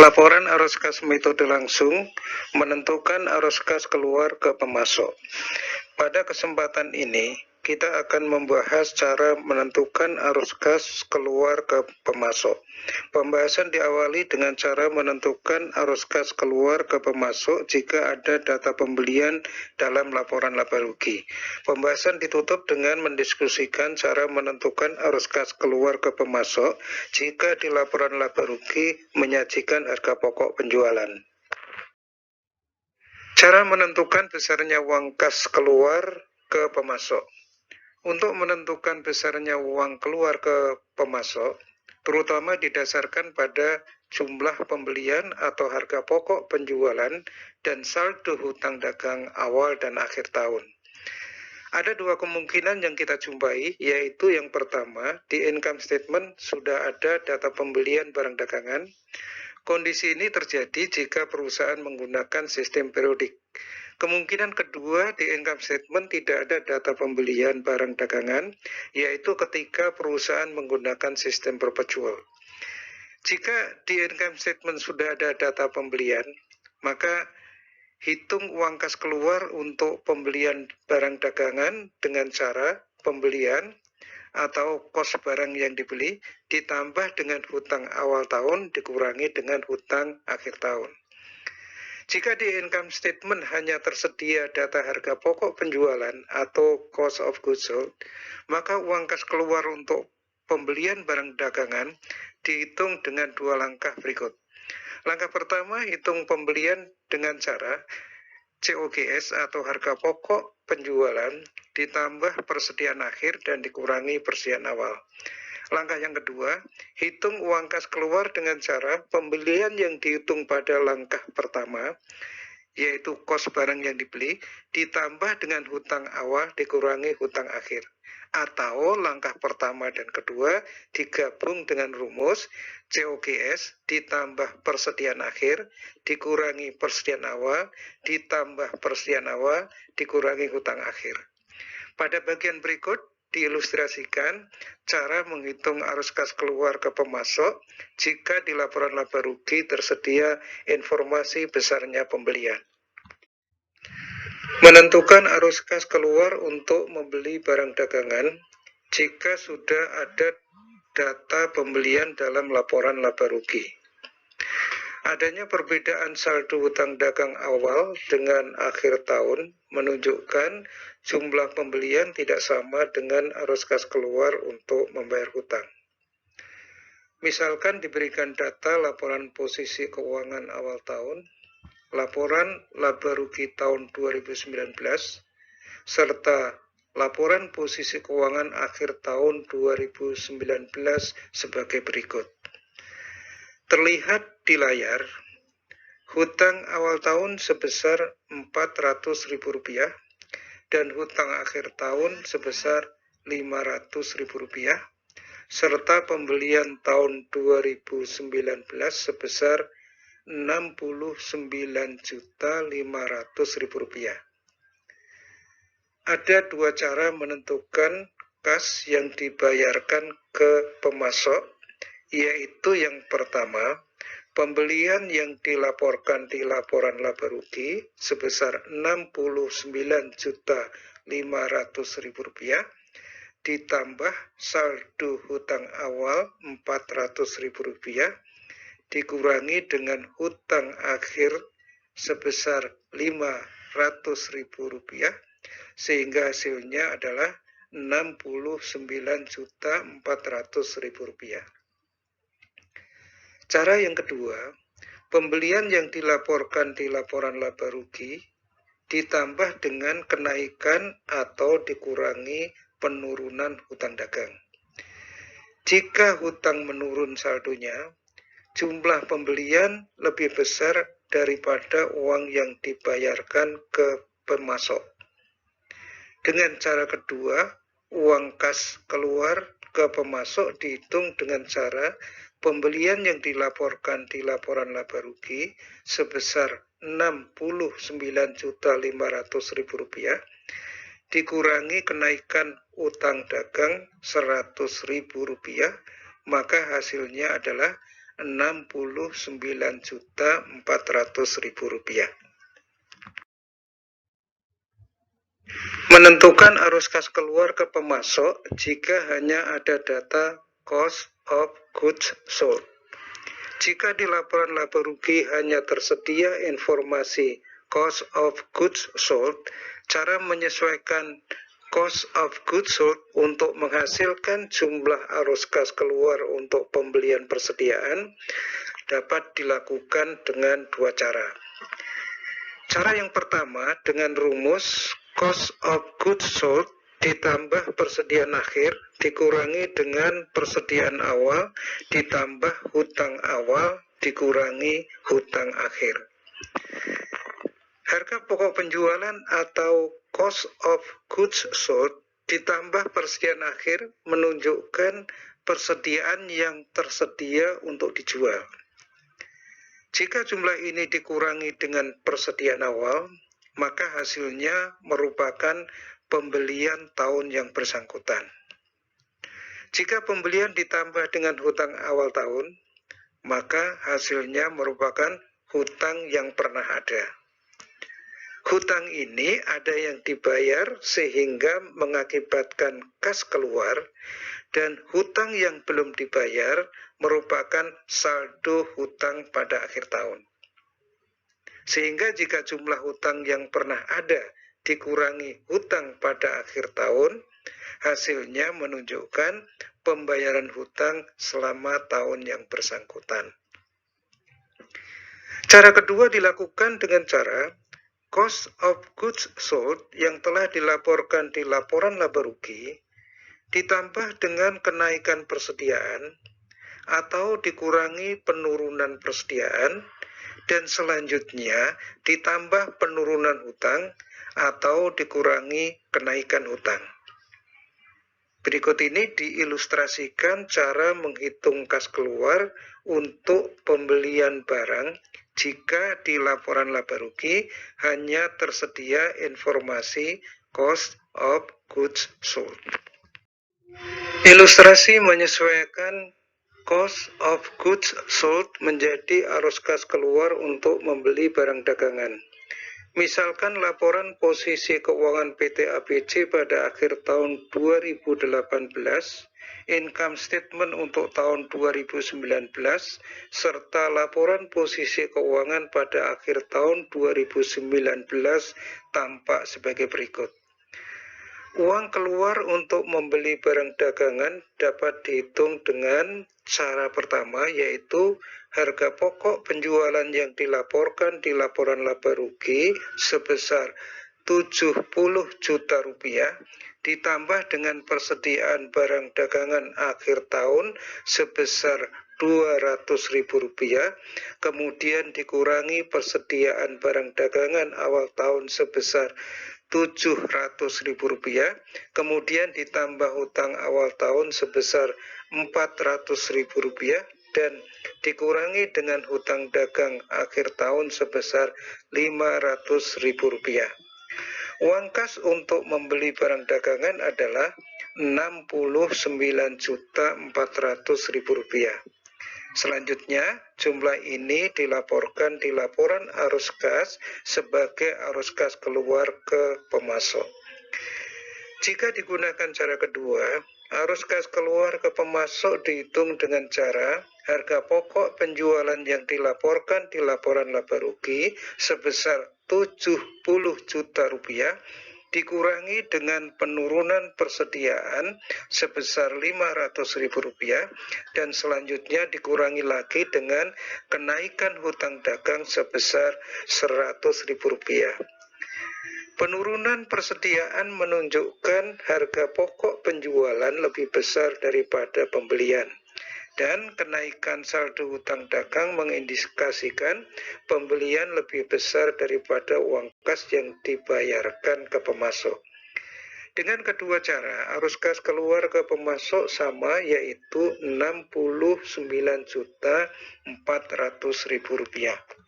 Laporan arus kas metode langsung menentukan arus kas keluar ke pemasok. Pada kesempatan ini, kita akan membahas cara menentukan arus kas keluar ke pemasok. Pembahasan diawali dengan cara menentukan arus kas keluar ke pemasok jika ada data pembelian dalam laporan laba rugi. Pembahasan ditutup dengan mendiskusikan cara menentukan arus kas keluar ke pemasok jika di laporan laba rugi menyajikan harga pokok penjualan. Cara menentukan besarnya uang kas keluar ke pemasok. Untuk menentukan besarnya uang keluar ke pemasok, terutama didasarkan pada jumlah pembelian atau harga pokok penjualan dan saldo hutang dagang awal dan akhir tahun. Ada dua kemungkinan yang kita jumpai, yaitu yang pertama, di income statement sudah ada data pembelian barang dagangan. Kondisi ini terjadi jika perusahaan menggunakan sistem periodik. Kemungkinan kedua, di income statement tidak ada data pembelian barang dagangan, yaitu ketika perusahaan menggunakan sistem perpetual. Jika di income statement sudah ada data pembelian, maka hitung uang kas keluar untuk pembelian barang dagangan dengan cara pembelian atau kos barang yang dibeli ditambah dengan hutang awal tahun dikurangi dengan hutang akhir tahun. Jika di income statement hanya tersedia data harga pokok penjualan atau cost of goods sold, maka uang kas keluar untuk pembelian barang dagangan dihitung dengan dua langkah berikut. Langkah pertama, hitung pembelian dengan cara COGS atau harga pokok penjualan ditambah persediaan akhir dan dikurangi persediaan awal. Langkah yang kedua, hitung uang kas keluar dengan cara pembelian yang dihitung pada langkah pertama, yaitu kos barang yang dibeli, ditambah dengan hutang awal dikurangi hutang akhir. Atau langkah pertama dan kedua digabung dengan rumus COGS ditambah persediaan akhir dikurangi persediaan awal ditambah persediaan awal dikurangi hutang akhir. Pada bagian berikut diilustrasikan cara menghitung arus kas keluar ke pemasok jika di laporan laba rugi tersedia informasi besarnya pembelian. Menentukan arus kas keluar untuk membeli barang dagangan jika sudah ada data pembelian dalam laporan laba rugi. Adanya perbedaan saldo hutang dagang awal dengan akhir tahun menunjukkan jumlah pembelian tidak sama dengan arus kas keluar untuk membayar hutang. Misalkan diberikan data laporan posisi keuangan awal tahun, laporan laba rugi tahun 2019, serta laporan posisi keuangan akhir tahun 2019 sebagai berikut. Terlihat di layar, hutang awal tahun sebesar Rp400.000 dan hutang akhir tahun sebesar Rp500.000, serta pembelian tahun 2019 sebesar Rp69.500.000. Ada dua cara menentukan kas yang dibayarkan ke pemasok, yaitu yang pertama, pembelian yang dilaporkan di laporan laba rugi sebesar Rp69.500.000 ditambah saldo hutang awal Rp400.000 dikurangi dengan hutang akhir sebesar Rp500.000 sehingga hasilnya adalah Rp69.400.000. Cara yang kedua, pembelian yang dilaporkan di laporan laba rugi ditambah dengan kenaikan atau dikurangi penurunan hutang dagang. Jika hutang menurun saldonya, jumlah pembelian lebih besar daripada uang yang dibayarkan ke pemasok. Dengan cara kedua, uang kas keluar ke pemasok dihitung dengan cara pembelian yang dilaporkan di laporan laba rugi sebesar Rp69.500.000 dikurangi kenaikan utang dagang Rp100.000, maka hasilnya adalah Rp69.400.000. Menentukan arus kas keluar ke pemasok jika hanya ada data cost of goods sold. Jika di laporan laba rugi hanya tersedia informasi cost of goods sold, cara menyesuaikan cost of goods sold untuk menghasilkan jumlah arus kas keluar untuk pembelian persediaan dapat dilakukan dengan dua cara. Cara yang pertama dengan rumus cost of goods sold ditambah persediaan akhir dikurangi dengan persediaan awal ditambah hutang awal dikurangi hutang akhir. Harga pokok penjualan atau cost of goods sold ditambah persediaan akhir menunjukkan persediaan yang tersedia untuk dijual. Jika jumlah ini dikurangi dengan persediaan awal, maka hasilnya merupakan pembelian tahun yang bersangkutan. Jika pembelian ditambah dengan hutang awal tahun, maka hasilnya merupakan hutang yang pernah ada. Hutang ini ada yang dibayar sehingga mengakibatkan kas keluar, dan hutang yang belum dibayar merupakan saldo hutang pada akhir tahun. Sehingga jika jumlah hutang yang pernah ada dikurangi hutang pada akhir tahun, hasilnya menunjukkan pembayaran hutang selama tahun yang bersangkutan. Cara kedua dilakukan dengan cara cost of goods sold yang telah dilaporkan di laporan laba rugi ditambah dengan kenaikan persediaan atau dikurangi penurunan persediaan, dan selanjutnya ditambah penurunan hutang atau dikurangi kenaikan hutang. Berikut ini diilustrasikan cara menghitung kas keluar untuk pembelian barang jika di laporan laba rugi hanya tersedia informasi cost of goods sold. Ilustrasi menyesuaikan cost of goods sold menjadi arus kas keluar untuk membeli barang dagangan. Misalkan laporan posisi keuangan PT ABC pada akhir tahun 2018, income statement untuk tahun 2019, serta laporan posisi keuangan pada akhir tahun 2019 tampak sebagai berikut. Uang keluar untuk membeli barang dagangan dapat dihitung dengan cara pertama, yaitu harga pokok penjualan yang dilaporkan di laporan laba rugi sebesar Rp70 juta ditambah dengan persediaan barang dagangan akhir tahun sebesar Rp200.000, kemudian dikurangi persediaan barang dagangan awal tahun sebesar Rp700.000, kemudian ditambah hutang awal tahun sebesar Rp400.000 dan dikurangi dengan hutang dagang akhir tahun sebesar Rp500.000. Uang kas untuk membeli barang dagangan adalah Rp69.400.000. Selanjutnya, jumlah ini dilaporkan di laporan arus kas sebagai arus kas keluar ke pemasok. Jika digunakan cara kedua, arus kas keluar ke pemasok dihitung dengan cara harga pokok penjualan yang dilaporkan di laporan laba rugi sebesar Rp70 juta dikurangi dengan penurunan persediaan sebesar Rp500.000 dan selanjutnya dikurangi lagi dengan kenaikan hutang dagang sebesar Rp100.000. Penurunan persediaan menunjukkan harga pokok penjualan lebih besar daripada pembelian, dan kenaikan saldo hutang dagang mengindikasikan pembelian lebih besar daripada uang kas yang dibayarkan ke pemasok. Dengan kedua cara, arus kas keluar ke pemasok sama, yaitu Rp69.400.000.